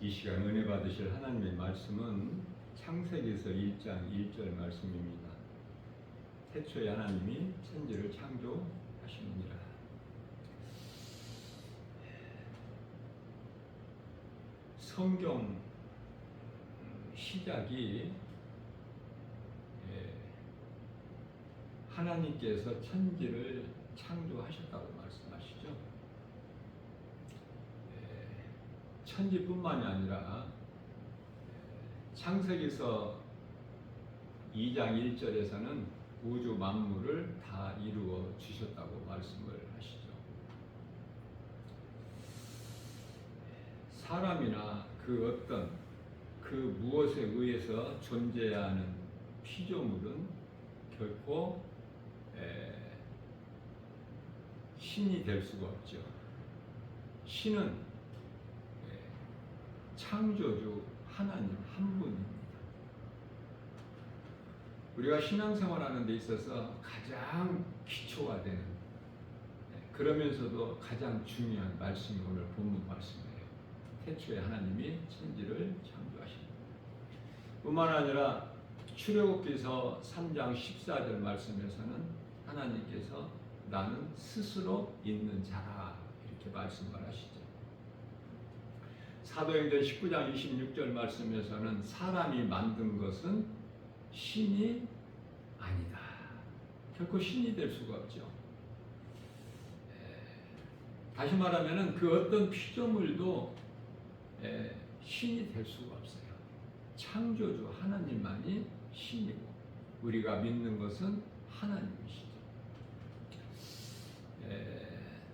이 시간 은혜 받으실 하나님의 말씀은 창세기에서 1장 1절 말씀입니다. 태초에 하나님이 천지를 창조하시느니라. 성경 시작이 하나님께서 천지를 창조하셨다고 말씀하시죠. 천지뿐만이 아니라 창세기서 2장 1절에서는 우주 만물을 다 이루어 주셨다고 말씀을 하시죠. 사람이나 그 어떤 그 무엇에 의해서 존재하는 피조물은 결코 신이 될 수가 없죠. 신은 창조주 하나님 한 분입니다. 우리가 신앙생활하는 데 있어서 가장 기초가 되는 그러면서도 가장 중요한 말씀이 오늘 본문 말씀이에요. 태초에 하나님이 천지를 창조하십니다. 뿐만 아니라 출애굽기서 3장 14절 말씀에서는 하나님께서 나는 스스로 있는 자라 이렇게 말씀을 하시죠. 사도행전 19장 26절 말씀에서는 사람이 만든 것은 신이 아니다. 결코 신이 될 수가 없죠. 다시 말하면 그 어떤 피조물도 신이 될 수가 없어요. 창조주 하나님만이 신이고 우리가 믿는 것은 하나님이시죠.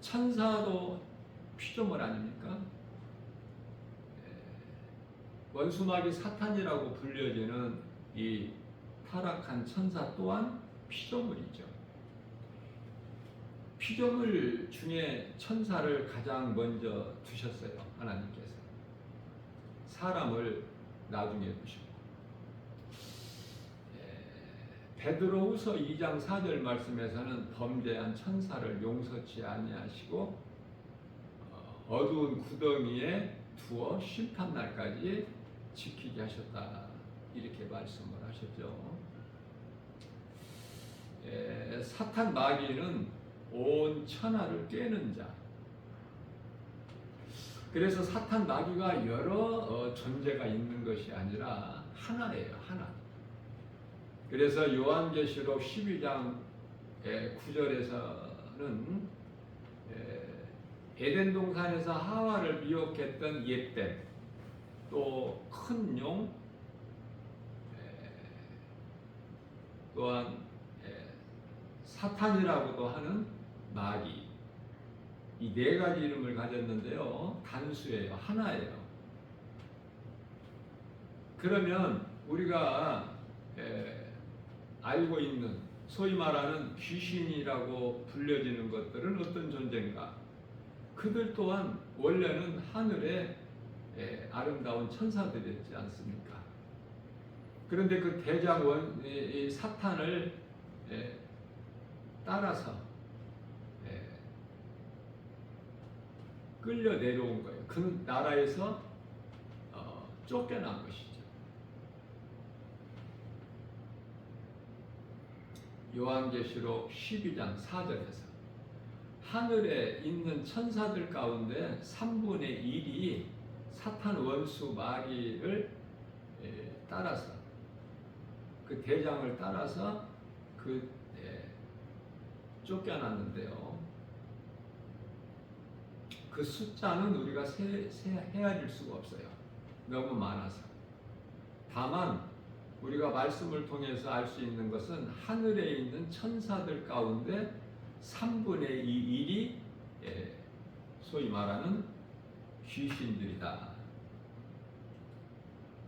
천사도 피조물 아닙니까? 원수마귀 사탄이라고 불려지는 이 타락한 천사 또한 피조물이죠. 피조물 중에 천사를 가장 먼저 두셨어요. 하나님께서. 사람을 나중에 두셨고. 베드로후서 2장 4절 말씀에서는 범죄한 천사를 용서치 아니하시고 어두운 구덩이에 두어 심판날까지 지키게 하셨다 이렇게 말씀을 하셨죠. 사탄 마귀는 온 천하를 꿰는 자. 그래서 사탄 마귀가 여러 존재가 있는 것이 아니라 하나예요. 하나. 그래서 요한계시록 12장 9절에서는 에덴 동산에서 하와를 미혹했던 옛뱀, 또 큰 용, 또한 사탄이라고도 하는 마귀, 이 네 가지 이름을 가졌는데요. 단수예요. 하나예요. 그러면 우리가 알고 있는 소위 말하는 귀신이라고 불려지는 것들은 어떤 존재인가? 그들 또한 원래는 하늘의 아름다운 천사들이었지 않습니까? 그런데 그 대장 사탄을 따라서 끌려 내려온 거예요. 그 나라에서 쫓겨난 것이죠. 요한계시록 12장 4절에서 하늘에 있는 천사들 가운데 3분의 1이 사탄 원수 마귀를 따라서 그 대장을 따라서 쫓겨났는데요. 그 숫자는 우리가 헤아릴 수가 없어요. 너무 많아서. 다만 우리가 말씀을 통해서 알 수 있는 것은 하늘에 있는 천사들 가운데 3분의 1이 소위 말하는 귀신들이다.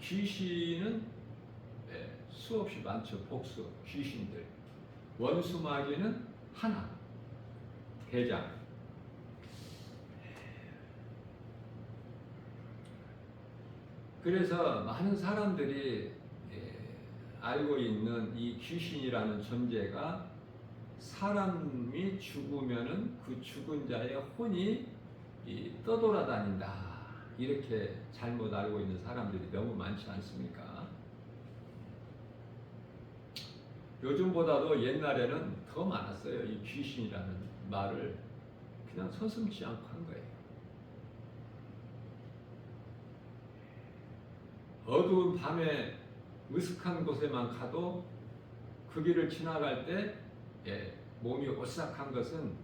귀신은 수없이 많죠. 복수, 귀신들. 원수 마귀는 하나, 대장. 그래서 많은 사람들이 알고 있는 이 귀신이라는 존재가 사람이 죽으면은 그 죽은 자의 혼이 떠돌아다닌다 이렇게 잘못 알고 있는 사람들이 너무 많지 않습니까? 요즘보다도 옛날에는 더 많았어요. 이 귀신이라는 말을 그냥 서슴지 않고 한 거예요. 어두운 밤에 으슥한 곳에만 가도 그 길을 지나갈 때 몸이 오싹한 것은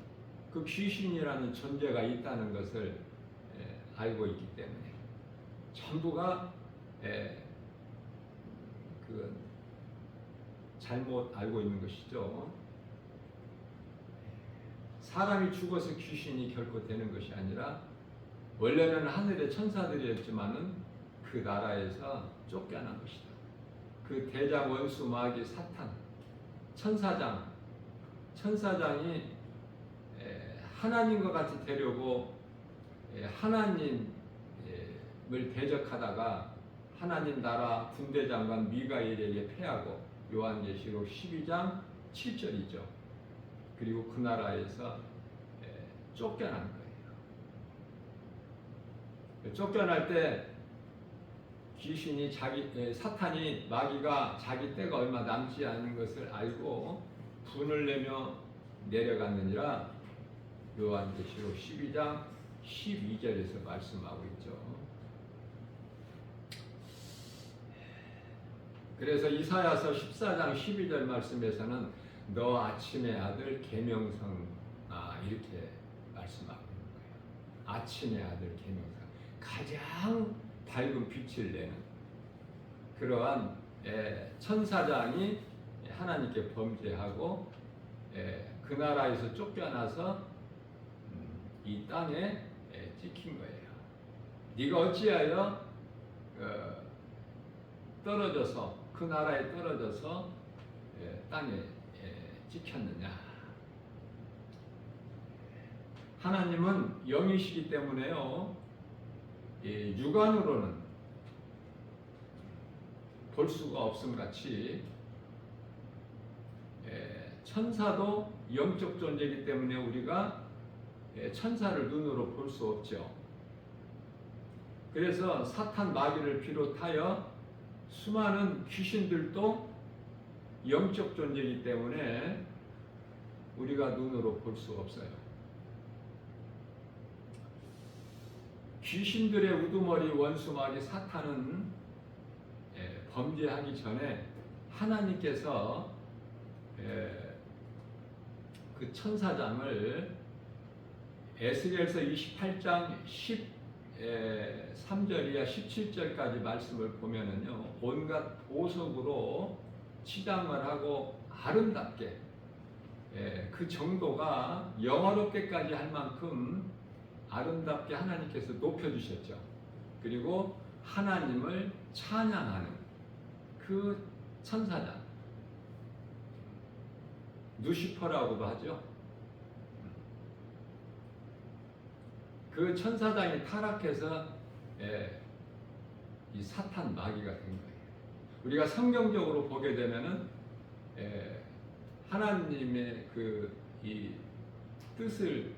그 귀신이라는 존재가 있다는 것을 알고 있기 때문에 전부가 그 잘못 알고 있는 것이죠. 사람이 죽어서 귀신이 결코 되는 것이 아니라 원래는 하늘의 천사들이었지만은 그 나라에서 쫓겨난 것이다. 그 대장 원수 마귀 사탄 천사장이 하나님과 같이 되려고 하나님을 대적하다가 하나님 나라 군대장관 미가엘에게 패하고 요한계시록 12장 7절이죠. 그리고 그 나라에서 쫓겨난 거예요. 쫓겨날 때 귀신이 사탄이 마귀가 자기 때가 얼마 남지 않은 것을 알고 분을 내며 내려갔느니라 요한계시록 12장 12절에서 말씀하고 있죠. 그래서 이사야서 14장 12절 말씀에서는 너 아침의 아들 계명성 이렇게 말씀하고 있는 거예요. 아침의 아들 계명성 가장 밝은 빛을 내는 그러한 천사장이 하나님께 범죄하고 그 나라에서 쫓겨나서 이 땅에 찍힌 거예요. 네가 어찌하여 떨어져서 그 나라에 떨어져서 땅에 찍혔느냐. 하나님은 영이시기 때문에요. 육안으로는 볼 수가 없음같이 천사도 영적 존재이기 때문에 우리가 천사를 눈으로 볼 수 없죠. 그래서 사탄 마귀를 비롯하여 수많은 귀신들도 영적 존재이기 때문에 우리가 눈으로 볼 수 없어요. 귀신들의 우두머리 원수 마귀 사탄은 범죄하기 전에 하나님께서 그 천사장을 에스겔서 28장 13절이야 17절까지 말씀을 보면은요, 온갖 보석으로 치장을 하고 아름답게 그 정도가 영화롭게까지 할 만큼 아름답게 하나님께서 높여주셨죠. 그리고 하나님을 찬양하는 그 천사장, 누시퍼라고도 하죠. 그 천사장이 타락해서 이 사탄 마귀가 된 거예요. 우리가 성경적으로 보게 되면은 하나님의 이 뜻을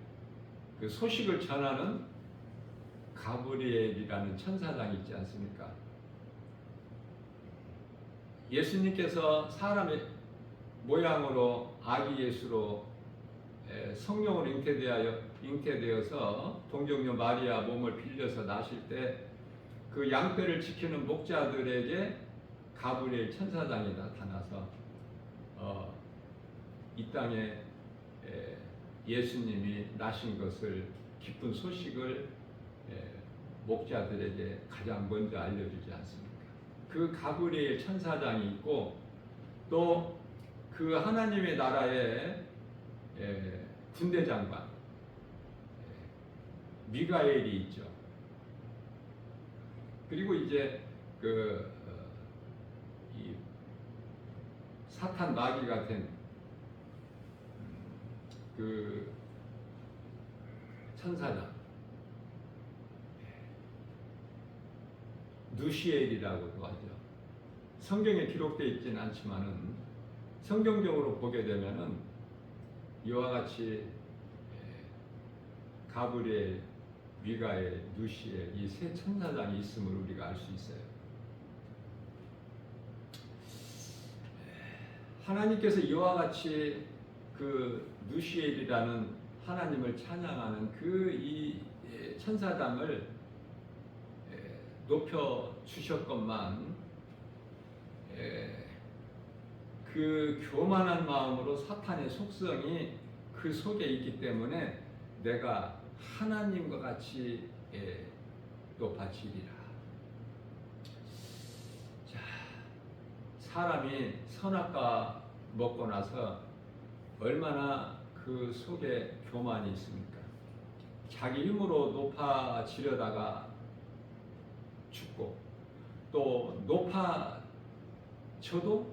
그 소식을 전하는 가브리엘이라는 천사장이 있지 않습니까? 예수님께서 사람의 모양으로 아기 예수로 성령으로 잉태되어서 동정녀 마리아 몸을 빌려서 나실 때 그 양떼를 지키는 목자들에게 가브리엘 천사장이 나타나서 이 땅에 예수님이 나신 것을 기쁜 소식을 목자들에게 가장 먼저 알려주지 않습니까? 그 가브리엘 천사장이 있고 또 그 하나님의 나라의 군대장관 미가엘이 있죠. 그리고 이제 이 사탄 마귀가 된 그 천사장 누시엘이라고도 하죠. 성경에 기록되어 있지는 않지만은 성경적으로 보게 되면은 이와 같이 가브리엘 미가엘, 누시엘 이 세 천사장이 있음을 우리가 알 수 있어요. 하나님께서 이와 같이 그 누시엘이라는 하나님을 찬양하는 그 이 천사장을 높여 주셨건만 그 교만한 마음으로 사탄의 속성이 그 속에 있기 때문에 내가 하나님과 같이 높아지리라. 자, 사람이 선악과 먹고 나서 얼마나 그 속에 교만이 있습니까? 자기 힘으로 높아지려다가 죽고 또 높아져도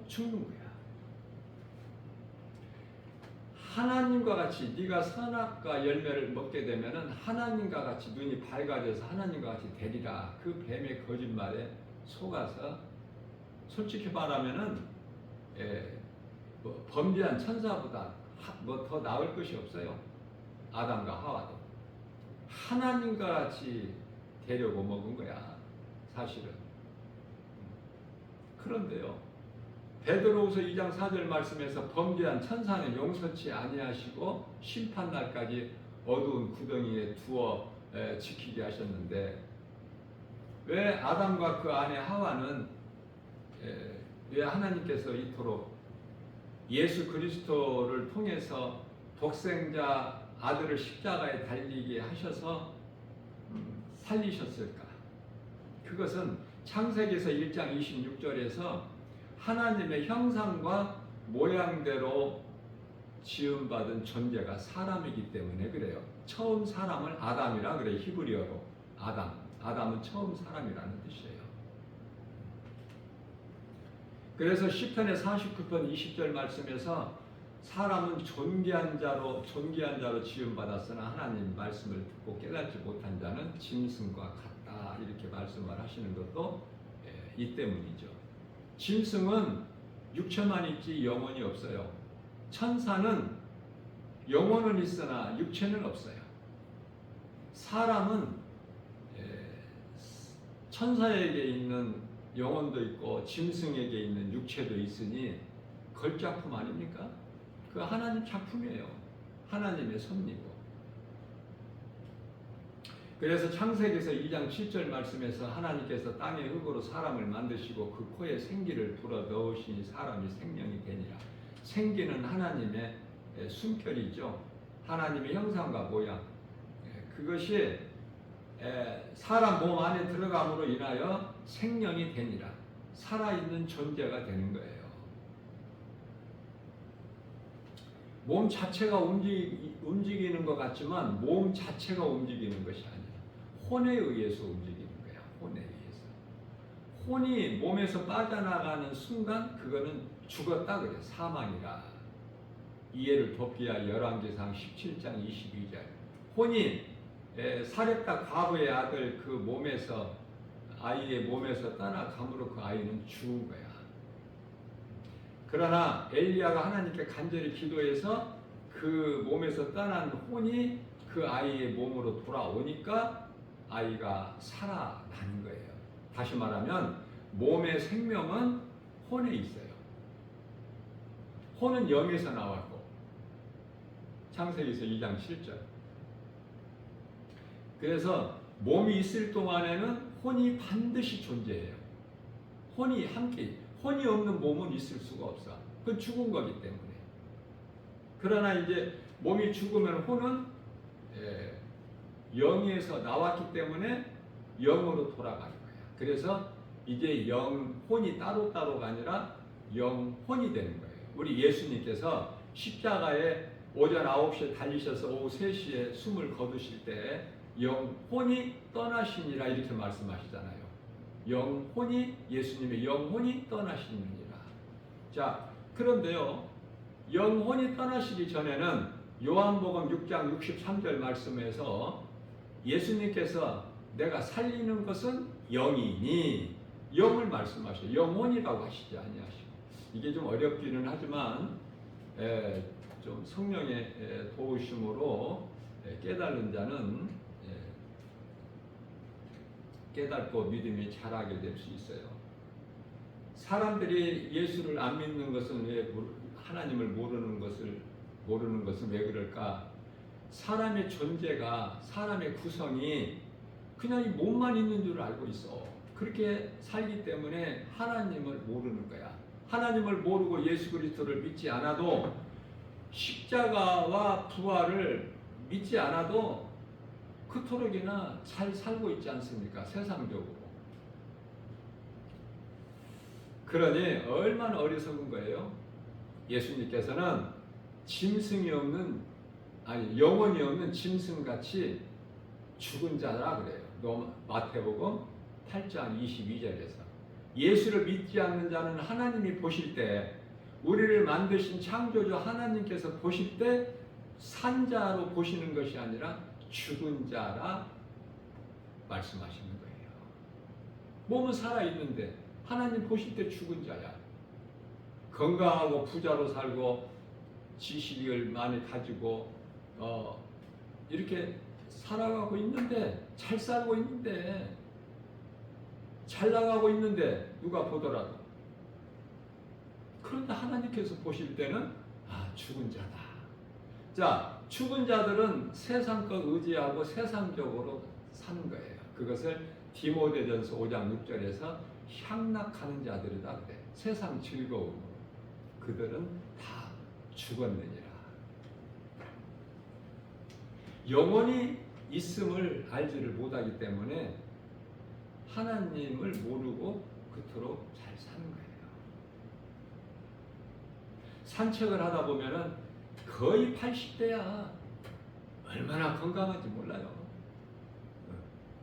죽는 거야. 하나님과 같이 네가 선악과 열매를 먹게 되면은 하나님과 같이 눈이 밝아져서 하나님과 같이 되리라. 그 뱀의 거짓말에 속아서 솔직히 말하면은 뭐 범죄한 천사보다 뭐 더 나을 것이 없어요. 아담과 하와도 하나님과 같이 되려고 먹은 거야. 사실은. 그런데요, 베드로후서 2장 4절 말씀에서 범죄한 천사는 용서치 아니하시고 심판날까지 어두운 구덩이에 두어 지키게 하셨는데, 왜 아담과 그 아내 하와는 왜 하나님께서 이토록 예수 그리스도를 통해서 독생자 아들을 십자가에 달리게 하셔서 살리셨을까? 그것은 창세기에서 1장 26절에서 하나님의 형상과 모양대로 지음받은 존재가 사람이기 때문에 그래요. 처음 사람을 아담이라 그래요. 히브리어로 아담은 처음 사람이라는 뜻이에요. 그래서 시편의 49편 20절 말씀에서 사람은 존귀한 자로 지음받았으나 하나님 말씀을 듣고 깨닫지 못한 자는 짐승과 같다, 이렇게 말씀을 하시는 것도 이 때문이죠. 짐승은 육체만 있지 영혼이 없어요. 천사는 영혼은 있으나 육체는 없어요. 사람은 천사에게 있는 영혼도 있고 짐승에게 있는 육체도 있으니 걸작품 아닙니까? 그 하나님 작품이에요. 하나님의 섭리고. 그래서 창세기에서 2장 7절 말씀에서 하나님께서 땅의 흙으로 사람을 만드시고 그 코에 생기를 불어 넣으시니 사람이 생명이 되니라. 생기는 하나님의 숨결이죠. 하나님의 형상과 모양. 그것이 사람 몸 안에 들어감으로 인하여 생명이 되니라. 살아있는 존재가 되는 거예요. 몸 자체가 움직이는 것 같지만 몸 자체가 움직이는 것이 아니라 혼에 의해서 움직이는 거야. 혼에 의해서. 혼이 몸에서 빠져나가는 순간 그거는 죽었다 그래. 사망이라. 이해를 돕기 위하여 열왕기상 17장 22절. 혼이 사렙다 과부의 아들 그 몸에서, 아이의 몸에서 떠나감으로 그 아이는 죽은 거야. 그러나 엘리야가 하나님께 간절히 기도해서 그 몸에서 떠난 혼이 그 아이의 몸으로 돌아오니까 아이가 살아나는 거예요. 다시 말하면 몸의 생명은 혼에 있어요. 혼은 영에서 나왔고, 창세기에서 2장 7절. 그래서 몸이 있을 동안에는 혼이 반드시 존재해요. 혼이 함께, 혼이 없는 몸은 있을 수가 없어. 그건 죽은 거기 때문에. 그러나 이제 몸이 죽으면 혼은 영에서 나왔기 때문에 영으로 돌아가는 거야. 그래서 이제 혼이 따로따로가 아니라 영혼이 되는 거예요. 우리 예수님께서 십자가에 오전 9시에 달리셔서 오후 3시에 숨을 거두실 때 영혼이 떠나시니라 이렇게 말씀하시잖아요. 영혼이, 예수님의 영혼이 떠나시느니라. 자, 그런데요, 영혼이 떠나시기 전에는 요한복음 6장 63절 말씀에서 예수님께서 내가 살리는 것은 영이니, 영을 말씀하셔요. 영혼이라고 하시지 아니하시고. 이게 좀 어렵기는 하지만 좀 성령의 도우심으로 깨달은 자는 깨닫고 믿음이 자라게 될 수 있어요. 사람들이 예수를 안 믿는 것은 왜 하나님을 모르는 것은 왜 그럴까? 사람의 존재가, 사람의 구성이 그냥 이 몸만 있는 줄 알고 있어. 그렇게 살기 때문에 하나님을 모르는 거야. 하나님을 모르고 예수 그리스도를 믿지 않아도, 십자가와 부활을 믿지 않아도 그토록이나 잘 살고 있지 않습니까? 세상적으로. 그러니 얼마나 어리석은 거예요. 예수님께서는 영혼이 없는 짐승같이 죽은 자라 그래요. 마태복음 8장 22절에서. 예수를 믿지 않는 자는 하나님이 보실 때, 우리를 만드신 창조주 하나님께서 보실 때 산자로 보시는 것이 아니라 죽은 자라 말씀하시는 거예요. 몸은 살아있는데 하나님 보실 때 죽은 자야. 건강하고 부자로 살고 지식을 많이 가지고 이렇게 살아가고 있는데, 잘 살고 있는데, 잘 나가고 있는데 누가 보더라도, 그런데 하나님께서 보실 때는 죽은 자다. 자, 죽은 자들은 세상 것 의지하고 세상적으로 사는 거예요. 그것을 디모데전서 5장 6절에서 향락하는 자들이다 그래. 세상 즐거움, 그들은 다 죽었느니라. 영원히 있음을 알지를 못하기 때문에 하나님을 모르고 그토록 잘 사는 거예요. 산책을 하다 보면은 거의 80대야. 얼마나 건강한지 몰라요.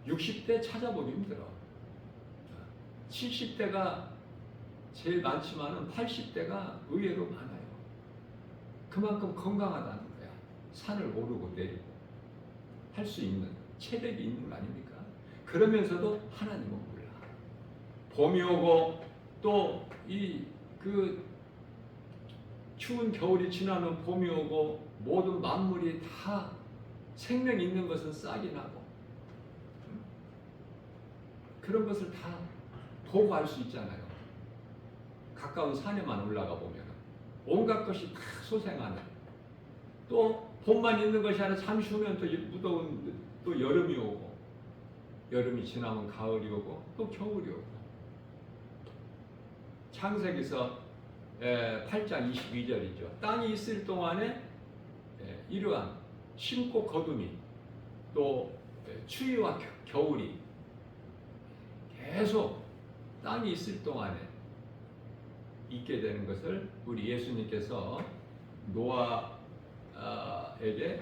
60대 찾아보기 힘들어. 70대가 제일 많지만은 80대가 의외로 많아요. 그만큼 건강하다는 거야. 산을 오르고 내리고 할 수 있는 체력이 있는 거 아닙니까? 그러면서도 하나님은 몰라. 봄이 오고 또 추운 겨울이 지나면 봄이 오고, 모든 만물이 다 생명 있는 것은 싹이 나고, 그런 것을 다 보고 알 수 있잖아요. 가까운 산에만 올라가 보면 온갖 것이 다 소생하는, 또 봄만 있는 것이 아니라 잠시 후면 또 무더운 또 여름이 오고, 여름이 지나면 가을이 오고 또 겨울이 오고. 창세기서 8장 22절이죠. 땅이 있을 동안에 이러한 심고 거둠이, 또 추위와 겨울이 계속 땅이 있을 동안에 있게 되는 것을 우리 예수님께서 노아에게,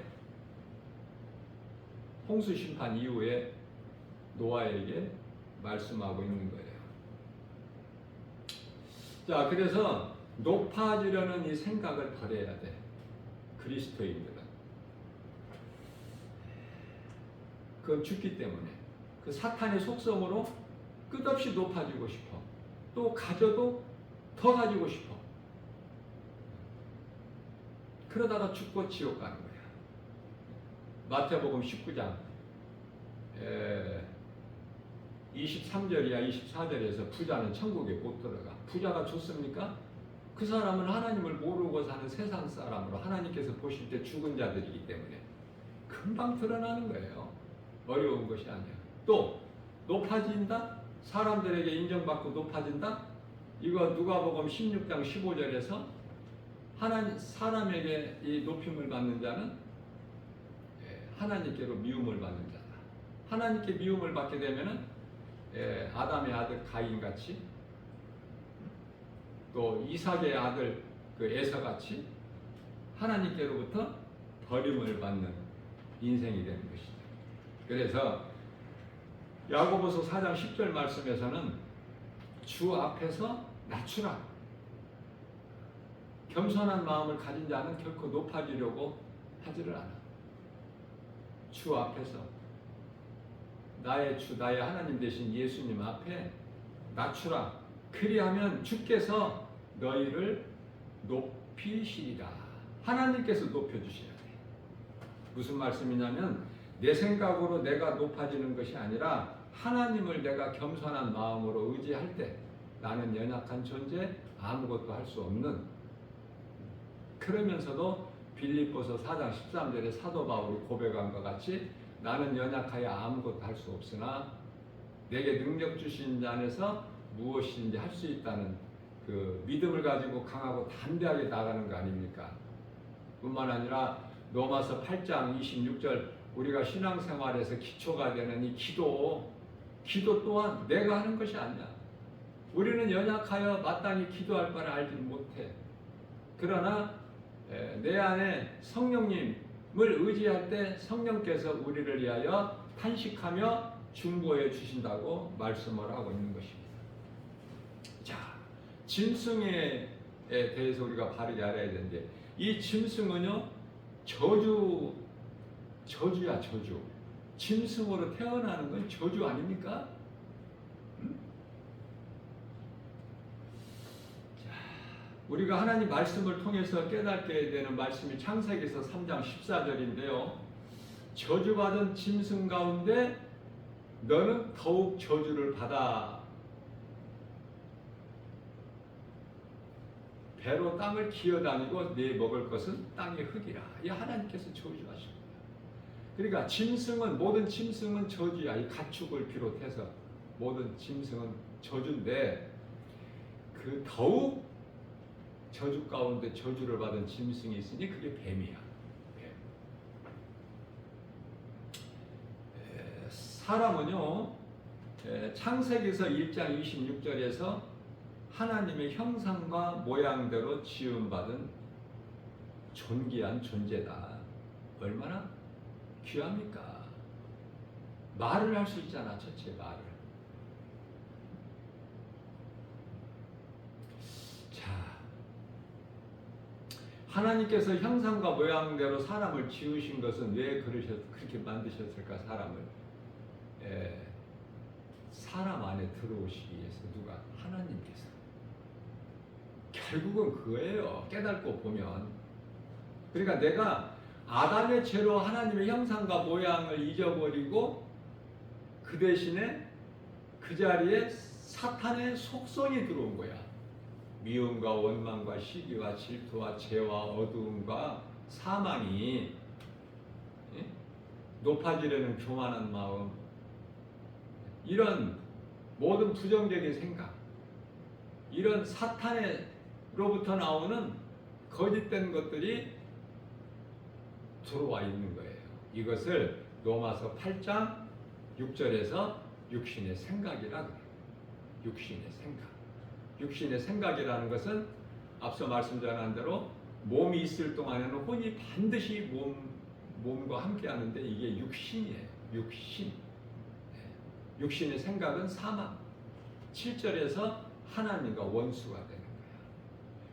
홍수 심판 이후에 노아에게 말씀하고 있는 거예요. 자, 그래서 높아지려는 이 생각을 버려야 돼. 그리스도인들은. 그건 죽기 때문에. 그 사탄의 속성으로 끝없이 높아지고 싶어. 또 가져도 더 가지고 싶어. 그러다가 죽고 지옥 가는 거야. 마태복음 19장 23절이야 24절에서 부자는 천국에 못 들어가. 부자가 좋습니까? 그 사람은 하나님을 모르고 사는 세상 사람으로 하나님께서 보실 때 죽은 자들이기 때문에 금방 드러나는 거예요. 어려운 것이 아니야. 또 높아진다? 사람들에게 인정받고 높아진다? 이거 누가복음 16장 15절에서 사람에게 이 높임을 받는 자는 하나님께로 미움을 받는 자다. 하나님께 미움을 받게 되면은 아담의 아들 가인같이, 또 이삭의 아들 에서같이 하나님께로부터 버림을 받는 인생이 되는 것이죠. 그래서 야고보서 4장 10절 말씀에서는 주 앞에서 낮추라. 겸손한 마음을 가진 자는 결코 높아지려고 하지를 않아. 주 앞에서 나의 주, 나의 하나님 되신 예수님 앞에 낮추라. 그리하면 주께서 너희를 높이시리라. 하나님께서 높여주셔야 돼. 무슨 말씀이냐면 내 생각으로 내가 높아지는 것이 아니라 하나님을 내가 겸손한 마음으로 의지할 때 나는 연약한 존재, 아무것도 할 수 없는, 그러면서도 빌립보서 4장 13절에 사도 바울이 고백한 것 같이 나는 연약하여 아무것도 할 수 없으나 내게 능력 주신 자 안에서 무엇인지 할 수 있다는 그 믿음을 가지고 강하고 담대하게 나가는 거 아닙니까? 뿐만 아니라 로마서 8장 26절 우리가 신앙생활에서 기초가 되는 이 기도 또한 내가 하는 것이 아니야. 우리는 연약하여 마땅히 기도할 바를 알지 못해. 그러나 내 안에 성령님을 의지할 때 성령께서 우리를 위하여 탄식하며 중보해 주신다고 말씀을 하고 있는 것입니다. 자, 짐승에 대해서 우리가 바르게 알아야 되는데, 이 짐승은요 저주야 저주. 짐승으로 태어나는 건 저주 아닙니까? 자, 우리가 하나님 말씀을 통해서 깨닫게 되는 말씀이 창세기에서 3장 14절인데요. 저주받은 짐승 가운데 너는 더욱 저주를 받아 배로 땅을 기어다니고 네 먹을 것은 땅의 흙이라. 이 하나님께서 저주하신 거예요. 그러니까 짐승은, 모든 짐승은 저주야. 이 가축을 비롯해서 모든 짐승은 저주인데, 그 더욱 저주 가운데 저주를 받은 짐승이 있으니 그게 뱀이야. 뱀. 사람은요 창세기서 1장 26절에서 하나님의 형상과 모양대로 지음받은 존귀한 존재다. 얼마나 귀합니까? 말을 할 수 있잖아, 첫째 말을. 자, 하나님께서 형상과 모양대로 사람을 지으신 것은 왜 그렇게 만드셨을까? 사람을 사람 안에 들어오시기 위해서. 누가? 하나님께서. 결국은 그거예요. 깨닫고 보면. 그러니까 내가 아담의 죄로 하나님의 형상과 모양을 잊어버리고 그 대신에 그 자리에 사탄의 속성이 들어온 거야. 미움과 원망과 시기와 질투와 죄와 어두움과 사망이, 높아지려는 교만한 마음, 이런 모든 부정적인 생각, 이런 사탄으로부터 나오는 거짓된 것들이 들어와 있는 거예요. 이것을 로마서 8장 6절에서 육신의 생각이라 그래요. 육신의 생각. 육신의 생각이라는 것은 앞서 말씀드린 대로 몸이 있을 동안에는 혼이 반드시 몸과 함께 하는데 이게 육신이에요. 육신. 육신의 생각은 사망. 7절에서 하나님과 원수가 되는 거야.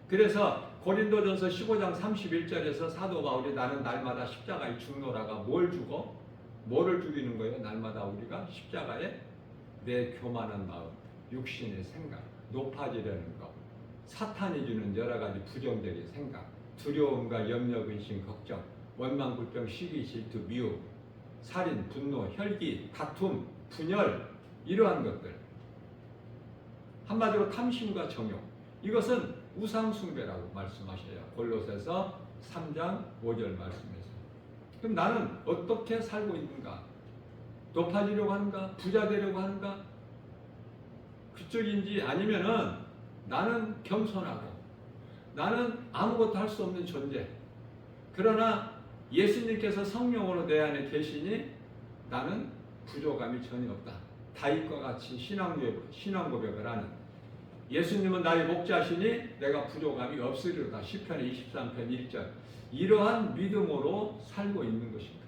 그래서 고린도전서 15장 31절에서 사도 바울이 나는 날마다 십자가에 죽노라가 뭘 죽어? 뭐를 죽이는 거예요? 날마다 우리가 십자가에 내 교만한 마음, 육신의 생각, 높아지려는 것, 사탄이 주는 여러 가지 부정적인 생각, 두려움과 염려, 근심, 걱정, 원망, 불평, 시기, 질투, 미움, 살인, 분노, 혈기, 다툼, 분열, 이러한 것들. 한마디로 탐심과 정욕. 이것은 우상숭배라고 말씀하셔요. 골로새서 3장 5절 말씀에서. 그럼 나는 어떻게 살고 있는가? 높아지려고 하는가? 부자 되려고 하는가? 그쪽인지, 아니면은 나는 겸손하고 나는 아무것도 할 수 없는 존재. 그러나 예수님께서 성령으로 내 안에 계시니 나는 부족함이 전혀 없다. 다윗과 같이 신앙 고백을 하는, 예수님은 나의 목자시니 내가 부족함이 없으리로다. 시편 23편 1절. 이러한 믿음으로 살고 있는 것입니다.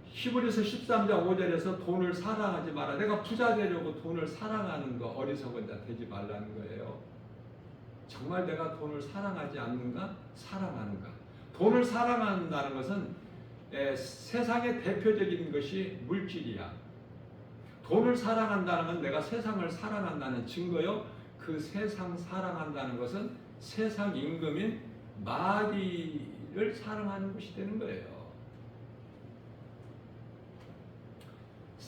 히브리서 13장 5절에서 돈을 사랑하지 마라. 내가 부자 되려고 돈을 사랑하는 거 어리석은 자 되지 말라는 거예요. 정말 내가 돈을 사랑하지 않는가? 사랑하는가? 돈을 사랑한다는 것은 세상의 대표적인 것이 물질이야. 돈을 사랑한다는 건 내가 세상을 사랑한다는 증거요. 그 세상 사랑한다는 것은 세상 임금인 마귀를 사랑하는 것이 되는 거예요.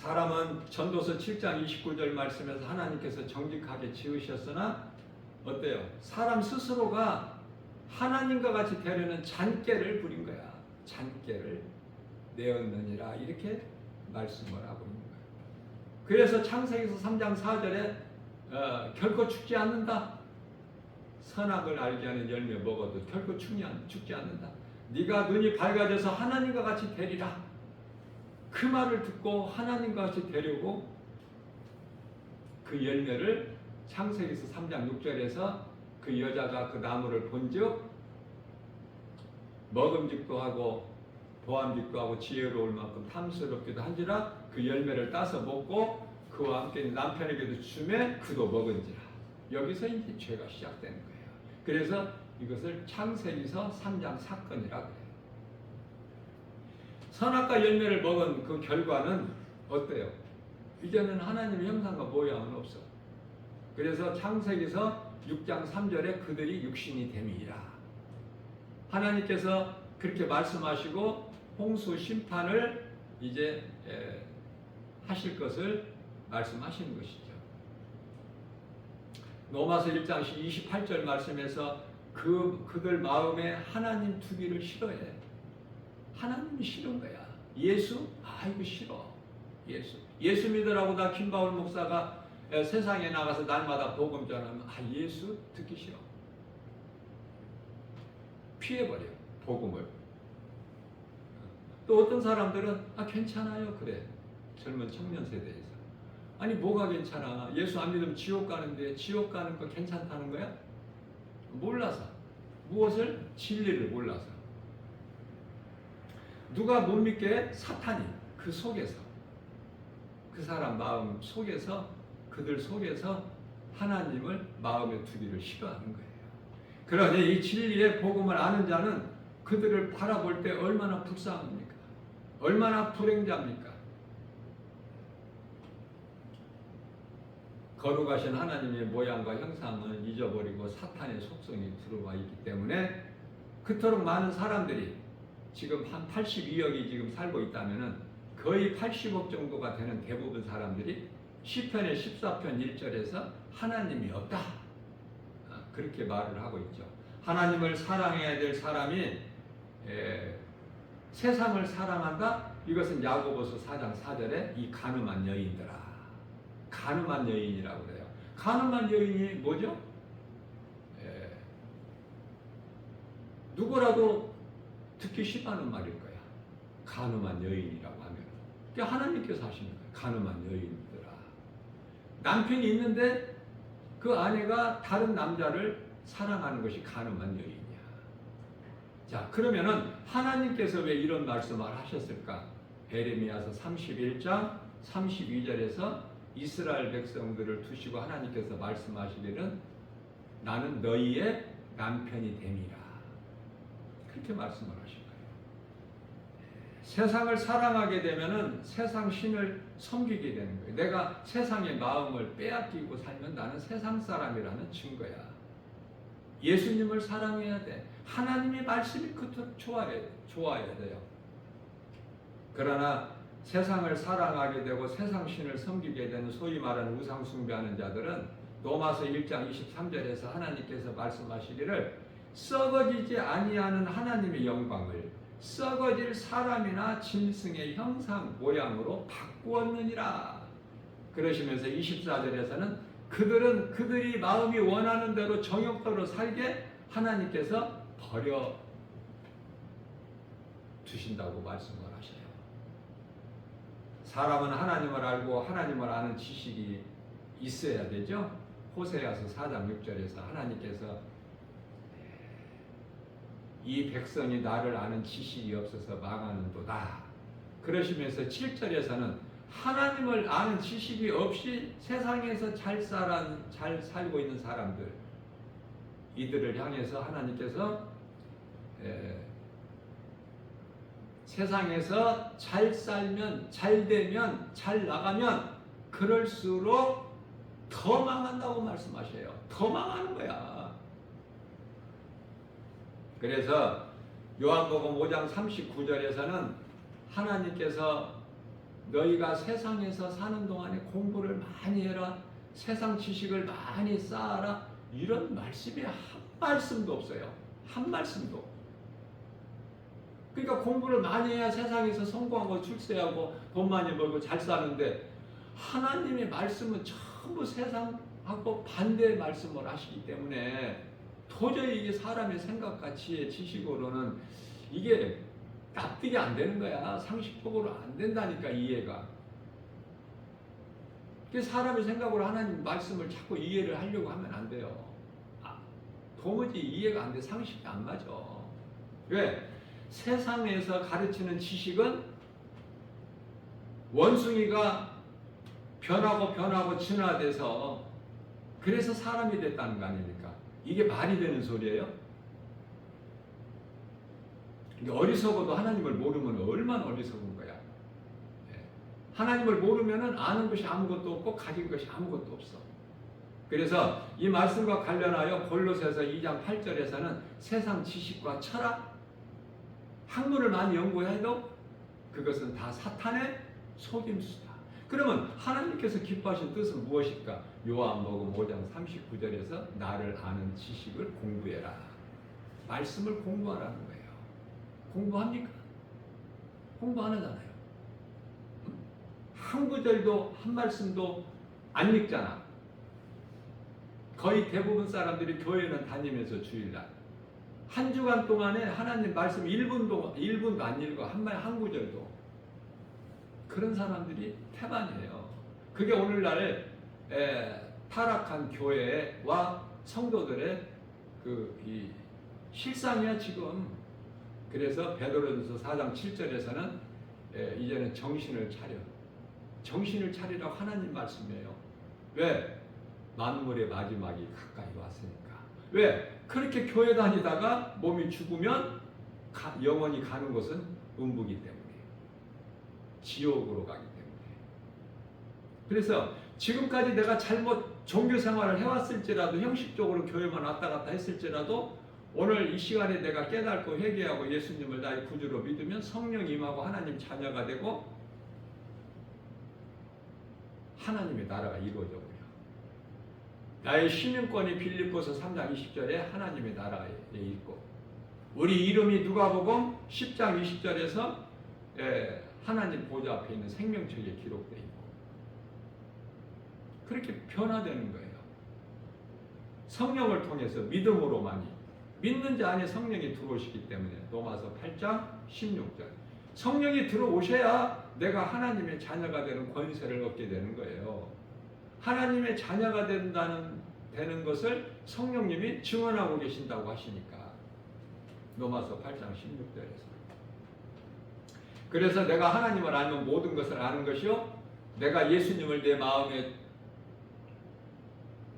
사람은 전도서 7장 29절 말씀에서 하나님께서 정직하게 지으셨으나 어때요? 사람 스스로가 하나님과 같이 되려는 잔꾀를 부린 거야. 잔꾀를 내었느니라 이렇게 말씀을 하고 있는 거예요. 그래서 창세기서 3장 4절에 결코 죽지 않는다. 선악을 알게 하는 열매 먹어도 결코 죽지 않는다. 네가 눈이 밝아져서 하나님과 같이 되리라. 그 말을 듣고 하나님과 같이 되려고 그 열매를 창세기서 3장 6절에서 그 여자가 그 나무를 본즉 먹음직도 하고 보암직도 하고 지혜로울 만큼 탐스럽기도 한지라 그 열매를 따서 먹고 그와 함께 남편에게도 주매 그도 먹은지라. 여기서 이제 죄가 시작되는 거예요. 그래서 이것을 창세기서 3장 사건이라고 해요. 선악과 열매를 먹은 그 결과는 어때요? 이제는 하나님의 형상과 모양은 없어. 그래서 창세기서 6장 3절에 그들이 육신이 됨이라. 하나님께서 그렇게 말씀하시고 홍수 심판을 이제 하실 것을 말씀하시는 것이죠. 로마서 1장 28절 말씀에서 그들 마음에 하나님 두기를 싫어해. 하나님이 싫은 거야. 예수? 이거 싫어. 예수 믿으라고 나 김바울 목사가 세상에 나가서 날마다 복음 전하면 예수 듣기 싫어. 피해버려 복음을. 또 어떤 사람들은 괜찮아요 그래. 젊은 청년 세대에서 아니 뭐가 괜찮아. 예수 안 믿으면 지옥 가는데 지옥 가는 거 괜찮다는 거야? 몰라서. 무엇을? 진리를 몰라서. 누가 못 믿게? 사탄이 그 속에서 그 사람 마음 속에서 그들 속에서 하나님을 마음에 두기를 싫어하는 거예요. 그러니 이 진리의 복음을 아는 자는 그들을 바라볼 때 얼마나 불쌍합니까? 얼마나 불행자입니까? 거룩하신 하나님의 모양과 형상을 잊어버리고 사탄의 속성이 들어와 있기 때문에 그토록 많은 사람들이 지금 한 82억이 지금 살고 있다면은 거의 80억 정도가 되는 대부분 사람들이 시편의 14편 1절에서 하나님이 없다. 그렇게 말을 하고 있죠. 하나님을 사랑해야 될 사람이 세상을 사랑한다? 이것은 야고보서 4장 4절에 이 간음한 여인들아. 간음한 여인이라고 그래요. 간음한 여인이 뭐죠? 누구라도 듣기 싫어하는 말일 거야. 간음한 여인이라고 하면. 그러니까 하나님께서 하시는 거예요. 간음한 여인들아. 남편이 있는데 그 아내가 다른 남자를 사랑하는 것이 간음한 여인이야. 자, 그러면은 하나님께서 왜 이런 말씀을 하셨을까? 에레미야서 31장 32절에서 이스라엘 백성들을 두시고 하나님께서 말씀하시기를 나는 너희의 남편이 됨이라. 그렇게 말씀을 하신 거예요. 세상을 사랑하게 되면은 세상 신을 섬기게 되는 거예요. 내가 세상의 마음을 빼앗기고 살면 나는 세상 사람이라는 증거야. 예수님을 사랑해야 돼. 하나님의 말씀이 그토록 좋아야 돼요. 그러나 세상을 사랑하게 되고 세상 신을 섬기게 되는 소위 말하는 우상 숭배하는 자들은 로마서 1장 23절에서 하나님께서 말씀하시기를 썩어지지 아니하는 하나님의 영광을 썩어질 사람이나 짐승의 형상 모양으로 바꾸었느니라. 그러시면서 24절에서는 그들이 마음이 원하는 대로 정욕대로 살게 하나님께서 버려 두신다고 말씀을 하셔요. 사람은 하나님을 알고 하나님을 아는 지식이 있어야 되죠. 호세아서 4장 6절에서 하나님께서 이 백성이 나를 아는 지식이 없어서 망하는도다. 그러시면서 7절에서는 하나님을 아는 지식이 없이 세상에서 잘 살고 있는 사람들 이들을 향해서 하나님께서 세상에서 잘 살면 잘 되면 잘 나가면 그럴수록 더 망한다고 말씀하셔요. 더 망하는 거야. 그래서 요한복음 5장 39절에서는 하나님께서 너희가 세상에서 사는 동안에 공부를 많이 해라. 세상 지식을 많이 쌓아라. 이런 말씀이 한 말씀도 없어요. 한 말씀도. 그러니까 공부를 많이 해야 세상에서 성공하고 출세하고 돈 많이 벌고 잘 사는데 하나님의 말씀은 전부 세상하고 반대의 말씀을 하시기 때문에 도저히 이게 사람의 생각과 지혜, 지식으로는 이게 납득이 안 되는 거야. 상식적으로 안 된다니까, 이해가. 사람의 생각으로 하나님 말씀을 자꾸 이해를 하려고 하면 안 돼요. 도무지 이해가 안 돼. 상식이 안 맞아. 왜? 세상에서 가르치는 지식은 원숭이가 변하고 진화돼서 그래서 사람이 됐다는 거 아닙니까? 이게 말이 되는 소리예요? 어리석어도 하나님을 모르면 얼마나 어리석은 거야. 하나님을 모르면 아는 것이 아무것도 없고 가진 것이 아무것도 없어. 그래서 이 말씀과 관련하여 골로새서 2장 8절에서는 세상 지식과 철학, 학문을 많이 연구해도 그것은 다 사탄의 속임수다. 그러면 하나님께서 기뻐하신 뜻은 무엇일까? 요한복음 5장 39절에서 나를 아는 지식을 공부해라. 말씀을 공부하라는 거예요. 공부합니까? 공부 안 하잖아요. 한 구절도 한 말씀도 안 읽잖아. 거의 대부분 사람들이 교회는 다니면서 주일날 한 주간 동안에 하나님 말씀 1분도 안 읽어. 한 구절도. 그런 사람들이 태반이에요. 그게 오늘날 타락한 교회와 성도들의 이 실상이야 지금. 그래서 베드로전서 4장 7절에서는 이제는 정신을 차려. 정신을 차리라고 하나님 말씀이에요. 왜? 만물의 마지막이 가까이 왔으니까. 왜? 그렇게 교회 다니다가 몸이 죽으면 영원히 가는 곳은 음부기 때문에. 지옥으로 가기 때문에. 그래서 지금까지 내가 잘못 종교 생활을 해왔을지라도 형식적으로 교회만 왔다 갔다 했을지라도 오늘 이 시간에 내가 깨닫고 회개하고 예수님을 나의 구주로 믿으면 성령 임하고 하나님 자녀가 되고 하나님의 나라가 이루어져 버려. 나의 시민권이 빌립보서 3장 20절에 하나님의 나라에 있고 우리 이름이 누가복음 10장 20절에서 하나님 보좌 앞에 있는 생명책에 기록되어 있고 그렇게 변화되는 거예요. 성령을 통해서 믿음으로만이 믿는 자 안에 성령이 들어오시기 때문에 로마서 8장 16절 성령이 들어오셔야 내가 하나님의 자녀가 되는 권세를 얻게 되는 거예요. 하나님의 자녀가 되는 것을 성령님이 증언하고 계신다고 하시니까 로마서 8장 16절에서 그래서 내가 하나님을 알면 모든 것을 아는 것이요 내가 예수님을 내 마음의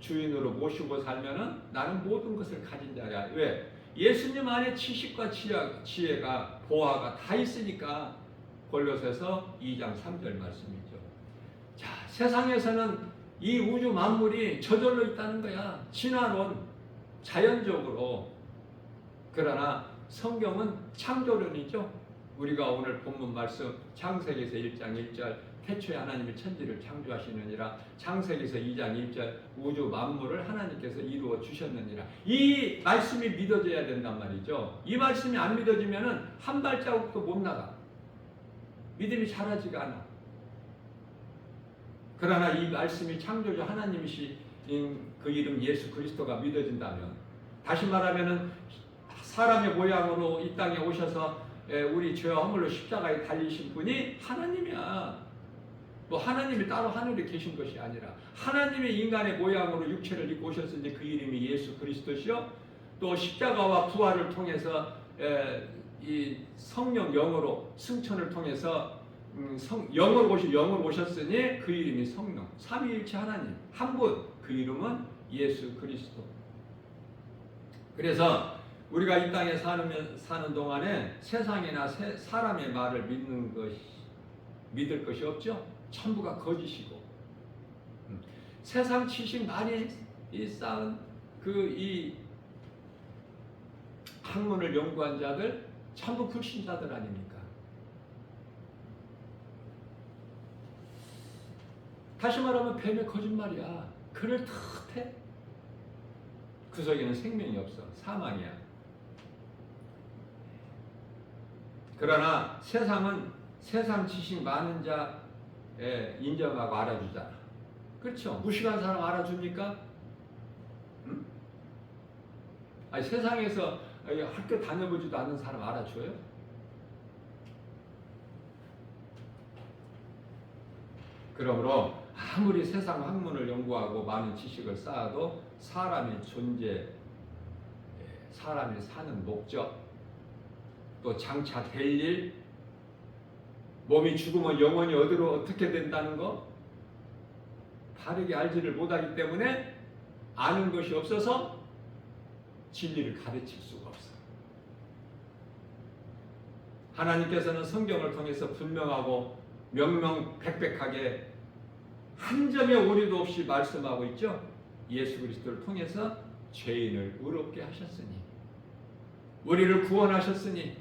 주인으로 모시고 살면은 나는 모든 것을 가진 자야. 왜? 예수님 안에 지식과 지혜가 보화가 다 있으니까 골로새서 2장 3절 말씀이죠. 자, 세상에서는 이 우주 만물이 저절로 있다는 거야. 진화론, 자연적으로. 그러나 성경은 창조론이죠. 우리가 오늘 본문 말씀 창세기에서 1장 1절 태초에 하나님이 천지를 창조하시느니라 창세기에서 2장 1절 우주 만물을 하나님께서 이루어 주셨느니라 이 말씀이 믿어져야 된단 말이죠. 이 말씀이 안 믿어지면은 한 발자국도 못 나가. 믿음이 자라지가 않아. 그러나 이 말씀이 창조주 하나님이신 그 이름 예수 그리스도가 믿어진다면 다시 말하면은 사람의 모양으로 이 땅에 오셔서 우리 죄와 허물로 십자가에 달리신 분이 하나님이야. 뭐 하나님이 따로 하늘에 계신 것이 아니라 하나님의 인간의 모양으로 육체를 입고 오셨으니 그 이름이 예수 그리스도시요 또 십자가와 부활을 통해서 이 성령 영으로 승천을 통해서 영으로 오셨으니 그 이름이 성령 삼위일체 하나님 한 분 그 이름은 예수 그리스도. 그래서 우리가 이 땅에 사는 동안에 세상이나 사람의 말을 믿을 것이 없죠. 전부가 거짓이고 세상 지식 많이 쌓은 이 학문을 연구한 자들 전부 불신자들 아닙니까? 다시 말하면 뱀의 거짓말이야. 그를 탓해? 그 속에는 생명이 없어. 사망이야. 그러나 세상은 세상 지식 많은 자에 인정하고 알아주잖아. 그렇죠? 무식한 사람 알아줍니까? 응? 아니, 세상에서 학교 다녀보지도 않는 사람 알아줘요? 그러므로 아무리 세상 학문을 연구하고 많은 지식을 쌓아도 사람의 존재, 사람이 사는 목적, 또 장차 될 일, 몸이 죽으면 영원히 어디로 어떻게 된다는 거 바르게 알지를 못하기 때문에 아는 것이 없어서 진리를 가르칠 수가 없어. 하나님께서는 성경을 통해서 분명하고 명명백백하게 한 점의 오류도 없이 말씀하고 있죠. 예수 그리스도를 통해서 죄인을 의롭게 하셨으니, 우리를 구원하셨으니,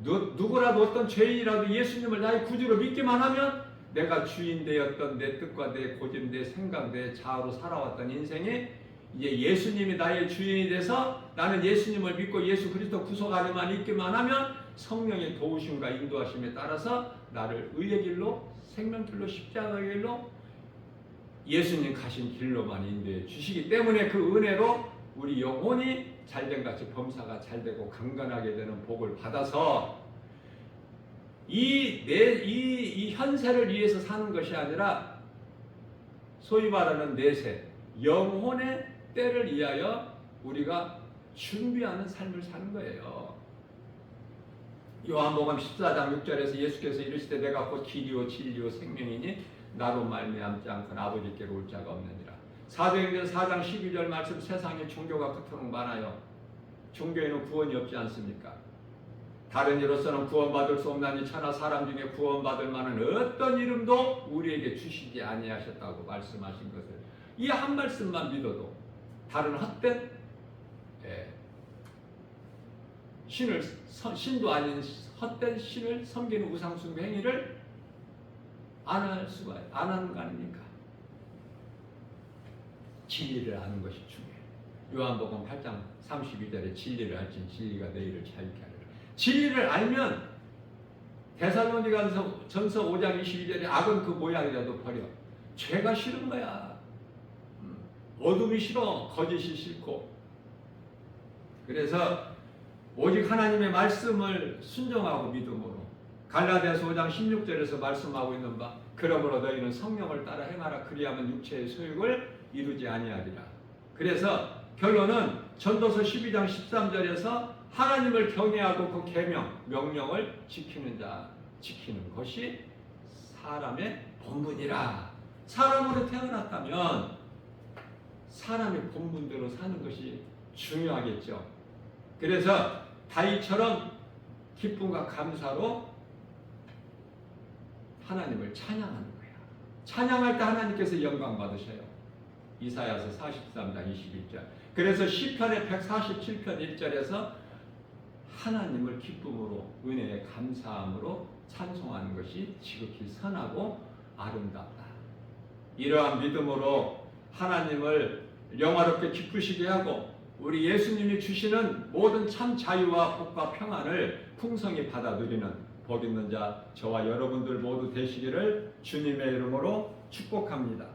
누구라도 어떤 죄인이라도 예수님을 나의 구주로 믿기만 하면 내가 주인 되었던 내 뜻과 내 고집, 내 생각, 내 자아로 살아왔던 인생에 이제 예수님이 나의 주인이 돼서 나는 예수님을 믿고 예수 그리스도 구속 안에만 있기만 하면 성령의 도우심과 인도하심에 따라서 나를 의의 길로, 생명길로, 십자가의 길로, 예수님 가신 길로만 인도해 주시기 때문에 그 은혜로 우리 영혼이 잘된 같이 범사가 잘되고 강건하게 되는 복을 받아서 이 현세를 위해서 사는 것이 아니라 소위 말하는 내세, 영혼의 때를 위하여 우리가 준비하는 삶을 사는 거예요. 요한복음 14장 6절에서 예수께서 이르시되 내가 곧 길이요 진리요 생명이니 나로 말미암지 않고는 아버지께로 올 자가 없느니라. 사도행전 4장 12절 말씀, 세상에 종교가 그토록 많아요. 종교에는 구원이 없지 않습니까? 다른 이로서는 구원받을 수 없나니 천하 사람 중에 구원받을 만한 어떤 이름도 우리에게 주시지 아니하셨다고 말씀하신 것을 이 한 말씀만 믿어도 다른 헛된 신도 아닌 헛된 신을 섬기는 우상숭배 행위를 안 하는 거 아닙니까? 진리를 아는 것이 중요해요. 요한복음 8장 32절에 진리를 알지니 진리가 너희를 자유케 하리라. 진리를 알면 데살로니가전서 5장 22절에 악은 그 모양이라도 버려. 죄가 싫은 거야. 어둠이 싫어. 거짓이 싫고. 그래서 오직 하나님의 말씀을 순종하고 믿음으로 갈라디아서 5장 16절에서 말씀하고 있는 바 그러므로 너희는 성령을 따라 행하라. 그리하면 육체의 소욕을 이루지 아니하리라. 그래서 결론은 전도서 12장 13절에서 하나님을 경외하고 그 계명, 명령을 지키는 것이 사람의 본분이라. 사람으로 태어났다면 사람의 본분대로 사는 것이 중요하겠죠. 그래서 다윗처럼 기쁨과 감사로 하나님을 찬양하는 거야. 찬양할 때 하나님께서 영광 받으셔요. 이사야서 43장 21절. 그래서 시편의 147편 1절에서 하나님을 기쁨으로, 은혜에 감사함으로 찬송하는 것이 지극히 선하고 아름답다. 이러한 믿음으로 하나님을 영화롭게 기쁘시게 하고 우리 예수님이 주시는 모든 참 자유와 복과 평안을 풍성히 받아 누리는 복 있는 자 저와 여러분들 모두 되시기를 주님의 이름으로 축복합니다.